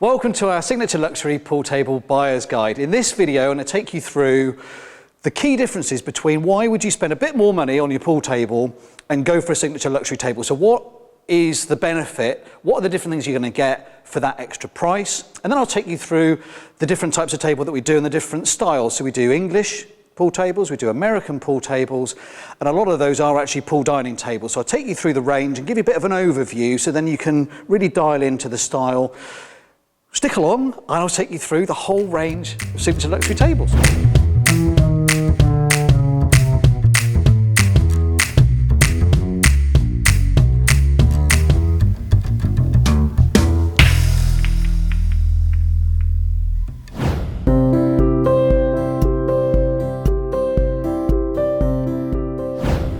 Welcome to our Signature Luxury Pool Table Buyer's Guide. In this video, I'm going to take you through the key differences between why would you spend a bit more money on your pool table and go for a Signature Luxury table. So what is the benefit? What are the different things you're going to get for that extra price? And then I'll take you through the different types of table that we do and the different styles. So we do English pool tables, we do American pool tables, and a lot of those are actually pool dining tables. So I'll take you through the range and give you a bit of an overview so then you can really dial into the style. Stick along and I'll take you through the whole range of Signature Luxury tables.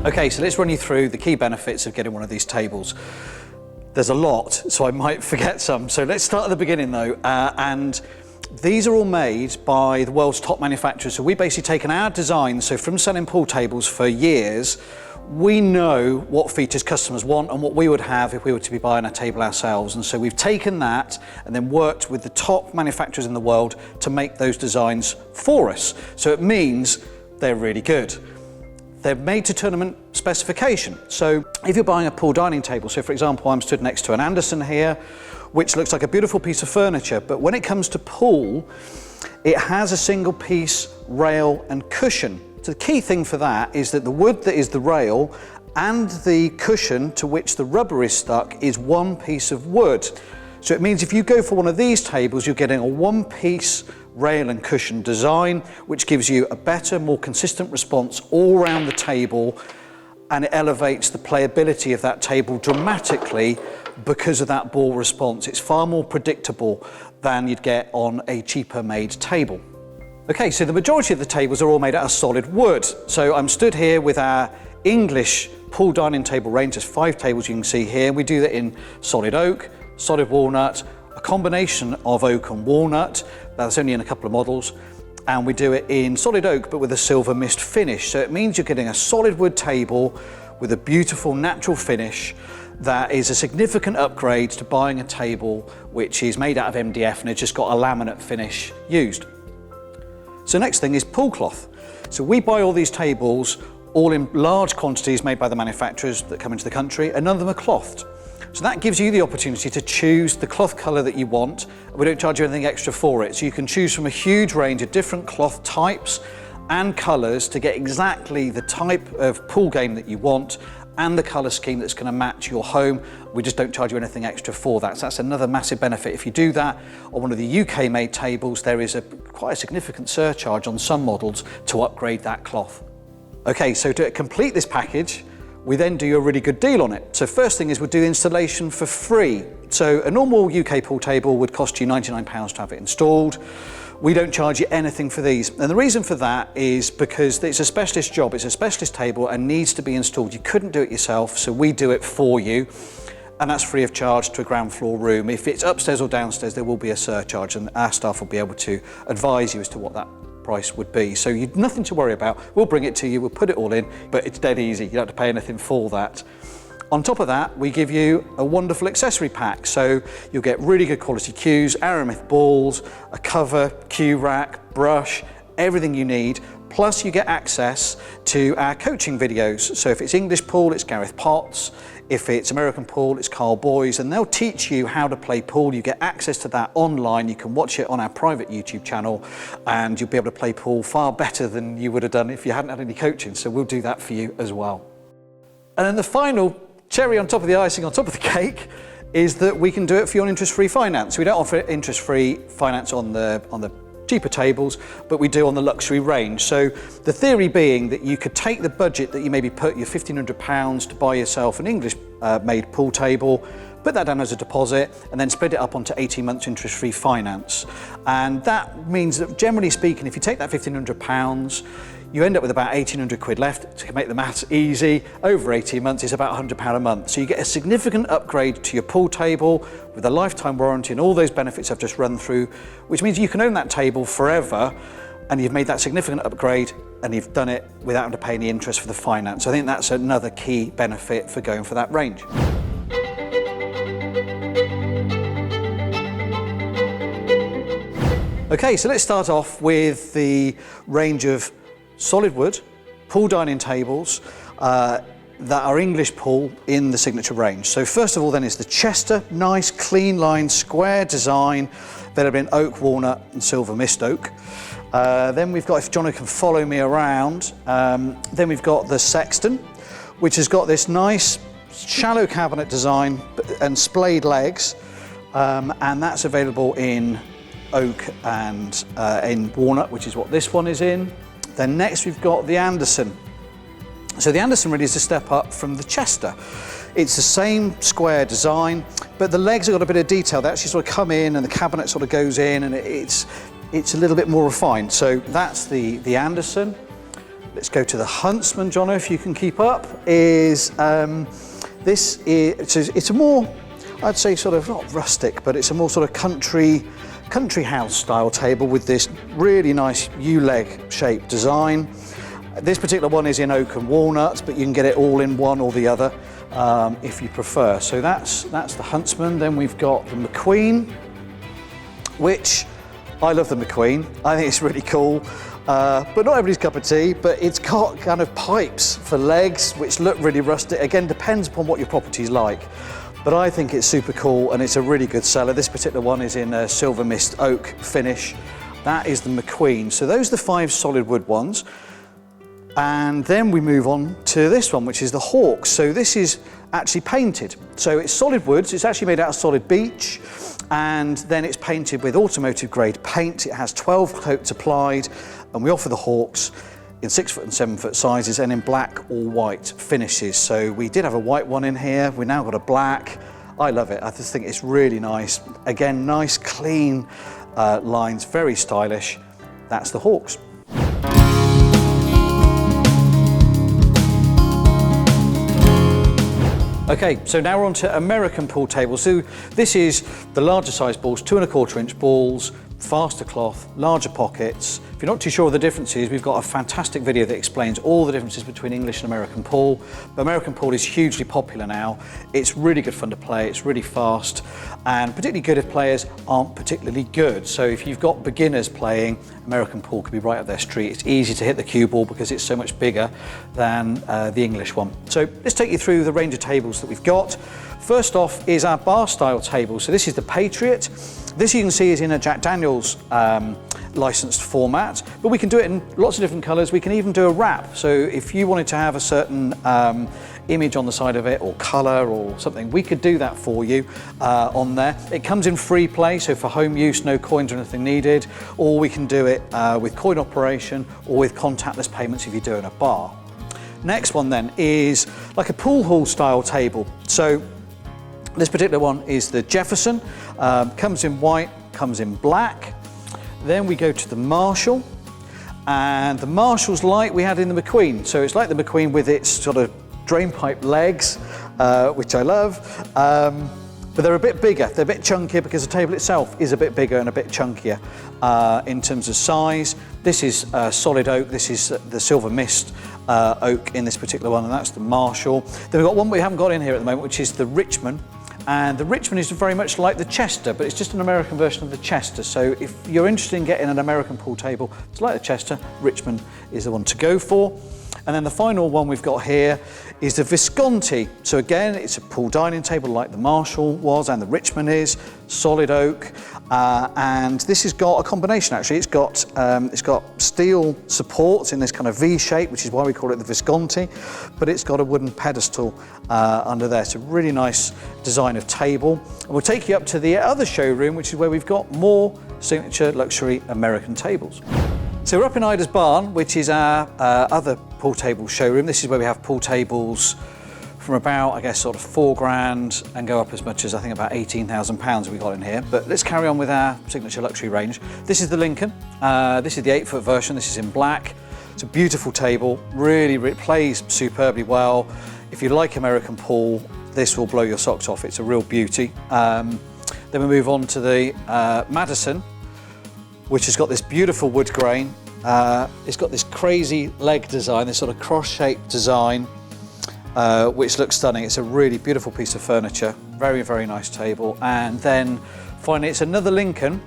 Okay, so let's run you through the key benefits of getting one of these tables. There's a lot, so I might forget some. So let's start at the beginning though. And these are all made by the world's top manufacturers. So we've basically taken our design, so from selling pool tables for years, we know what features customers want and what we would have if we were to be buying a table ourselves. And so we've taken that and then worked with the top manufacturers in the world to make those designs for us. So it means they're really good. They're made to tournament specification. So if you're buying a pool dining table, so for example, I'm stood next to an Anderson here, which looks like a beautiful piece of furniture, but when it comes to pool, it has a single piece rail and cushion. So the key thing for that is that the wood that is the rail and the cushion to which the rubber is stuck is one piece of wood. So it means if you go for one of these tables, you're getting a one-piece rail and cushion design, which gives you a better, more consistent response all around the table, and it elevates the playability of that table dramatically because of that ball response. It's far more predictable than you'd get on a cheaper made table. Okay, so the majority of the tables are all made out of solid wood. So I'm stood here with our English pool dining table range. There's 5 tables you can see here. We do that in solid oak, solid walnut, a combination of oak and walnut. That's only in a couple of models. And we do it in solid oak, but with a silver mist finish. So it means you're getting a solid wood table with a beautiful natural finish that is a significant upgrade to buying a table which is made out of MDF and it's just got a laminate finish used. So next thing is pool cloth. So we buy all these tables all in large quantities made by the manufacturers that come into the country, and none of them are clothed. So that gives you the opportunity to choose the cloth colour that you want. We don't charge you anything extra for it. So you can choose from a huge range of different cloth types and colours to get exactly the type of pool game that you want and the colour scheme that's going to match your home. We just don't charge you anything extra for that. So that's another massive benefit. If you do that on one of the UK made tables, there is quite a significant surcharge on some models to upgrade that cloth. Okay, so to complete this package, we then do a really good deal on it. So first thing is we'll do the installation for free. So a normal UK pool table would cost you £99 to have it installed. We don't charge you anything for these. And the reason for that is because it's a specialist job, it's a specialist table and needs to be installed. You couldn't do it yourself, so we do it for you. And that's free of charge to a ground floor room. If it's upstairs or downstairs, there will be a surcharge and our staff will be able to advise you as to what that price would be. So you've nothing to worry about. We'll bring it to you, we'll put it all in, but it's dead easy. You don't have to pay anything for that. On top of that, we give you a wonderful accessory pack. So you'll get really good quality cues, Aramith balls, a cover, cue rack, brush, everything you need. Plus you get access to our coaching videos. So if it's English pool, it's Gareth Potts. If it's American pool, it's Carl Boys, and they'll teach you how to play pool. You get access to that online. You can watch it on our private YouTube channel, and you'll be able to play pool far better than you would have done if you hadn't had any coaching. So we'll do that for you as well. And then the final cherry on top of the icing, on top of the cake, is that we can do it for you on interest-free finance. We don't offer interest-free finance on the cheaper tables, but we do on the luxury range. So the theory being that you could take the budget that you maybe put your £1,500 to buy yourself an English made pool table, put that down as a deposit and then split it up onto 18 months interest-free finance. And that means that generally speaking, if you take that £1,500, you end up with about 1,800 quid left. To make the maths easy, over 18 months is about £100 a month. So you get a significant upgrade to your pool table with a lifetime warranty and all those benefits I've just run through, which means you can own that table forever, and you've made that significant upgrade and you've done it without having to pay any interest for the finance. I think that's another key benefit for going for that range. Okay, so let's start off with the range of solid wood pool dining tables that are English pool in the signature range. So first of all then is the Chester, nice clean line square design, available in oak, walnut and silver mist oak. Then we've got, if Jono can follow me around, then we've got the Sexton, which has got this nice shallow cabinet design and splayed legs, and that's available in oak and in walnut, which is what this one is in. Then next we've got the Anderson. So the Anderson really is a step up from the Chester. It's the same square design, but the legs have got a bit of detail. They actually sort of come in and the cabinet sort of goes in, and it's a little bit more refined. So that's the Anderson. Let's go to the Huntsman, Jono, if you can keep up. It's a more, I'd say sort of not rustic, but it's a more sort of country house style table with this really nice U-leg shaped design. This particular one is in oak and walnut, but you can get it all in one or the other if you prefer. So that's the Huntsman. Then we've got the McQueen, which I love the McQueen. I think it's really cool, but not everybody's cup of tea, but it's got kind of pipes for legs, which look really rustic. Again, depends upon what your property's like, but I think it's super cool and it's a really good seller. This particular one is in a silver mist oak finish. That is the McQueen. So those are the 5 solid wood ones. And then we move on to this one, which is the Hawk. So this is actually painted. So it's solid woods, it's actually made out of solid beech, and then it's painted with automotive grade paint. It has 12 coats applied, and we offer the Hawks in 6-foot and 7-foot sizes and in black or white finishes. So we did have a white one in here, we now got a black. I love it, I just think it's really nice. Again, nice clean lines, very stylish. That's the Hawks. Okay, so now we're on to American pool tables. So this is the larger size balls, 2¼ inch balls, faster cloth, larger pockets. If you're not too sure of the differences, we've got a fantastic video that explains all the differences between English and American pool. But American pool is hugely popular now. It's really good fun to play, it's really fast, and particularly good if players aren't particularly good. So if you've got beginners playing, American pool could be right up their street. It's easy to hit the cue ball because it's so much bigger than the English one. So let's take you through the range of tables that we've got. First off is our bar style table. So this is the Patriot. This you can see is in a Jack Daniels licensed format, but we can do it in lots of different colours. We can even do a wrap. So if you wanted to have a certain image on the side of it or colour or something, we could do that for you on there. It comes in free play, so for home use, no coins or anything needed, or we can do it with coin operation or with contactless payments if you're doing a bar. Next one then is like a pool hall style table. So this particular one is the Jefferson, comes in white, comes in black. Then we go to the Marshall, and the Marshall's like we had in the McQueen. So it's like the McQueen with its sort of drain pipe legs, which I love, but they're a bit bigger, they're a bit chunkier because the table itself is a bit bigger and a bit chunkier in terms of size. This is solid oak, this is the silver mist oak in this particular one, and that's the Marshall. Then we've got one we haven't got in here at the moment, which is the Richmond. And the Richmond is very much like the Chester, but it's just an American version of the Chester. So if you're interested in getting an American pool table, it's like the Chester, Richmond is the one to go for. And then the final one we've got here is the Visconti. So again, it's a pool dining table like the Marshall was and the Richmond is, solid oak. And this has got a combination actually. It's got steel supports in this kind of V shape, which is why we call it the Visconti, but it's got a wooden pedestal under there. It's a really nice design of table. And we'll take you up to the other showroom, which is where we've got more signature luxury American tables. So we're up in Ida's Barn, which is our other pool table showroom. This is where we have pool tables from about, I guess, sort of £4,000 and go up as much as I think about £18,000 we got in here. But let's carry on with our signature luxury range. This is the Lincoln. This is the 8-foot version. This is in black. It's a beautiful table. Really, it plays superbly well. If you like American pool, this will blow your socks off. It's a real beauty. Then we move on to the Madison, which has got this beautiful wood grain. It's got this crazy leg design, this sort of cross-shaped design, which looks stunning. It's a really beautiful piece of furniture, very, very nice table. And then finally, it's another Lincoln,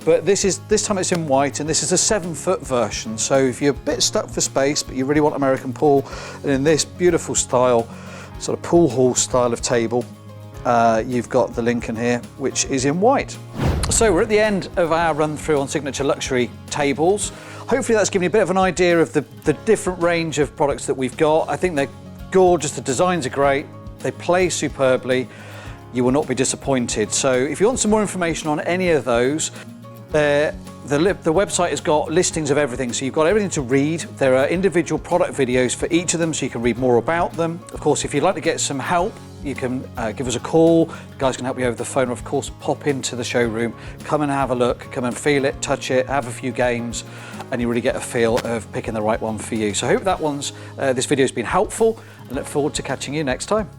but this time it's in white, and this is a 7-foot version. So if you're a bit stuck for space, but you really want American pool, and in this beautiful style, sort of pool hall style of table, you've got the Lincoln here, which is in white. So we're at the end of our run through on Signature Luxury tables. Hopefully that's given you a bit of an idea of the different range of products that we've got. I think they're gorgeous, the designs are great, they play superbly. You will not be disappointed. So if you want some more information on any of those, the website has got listings of everything. So you've got everything to read. There are individual product videos for each of them, so you can read more about them. Of course, if you'd like to get some help, you can give us a call. The guys can help you over the phone, or of course, pop into the showroom, come and have a look, come and feel it, touch it, have a few games, and you really get a feel of picking the right one for you. So I hope this video's been helpful, and look forward to catching you next time.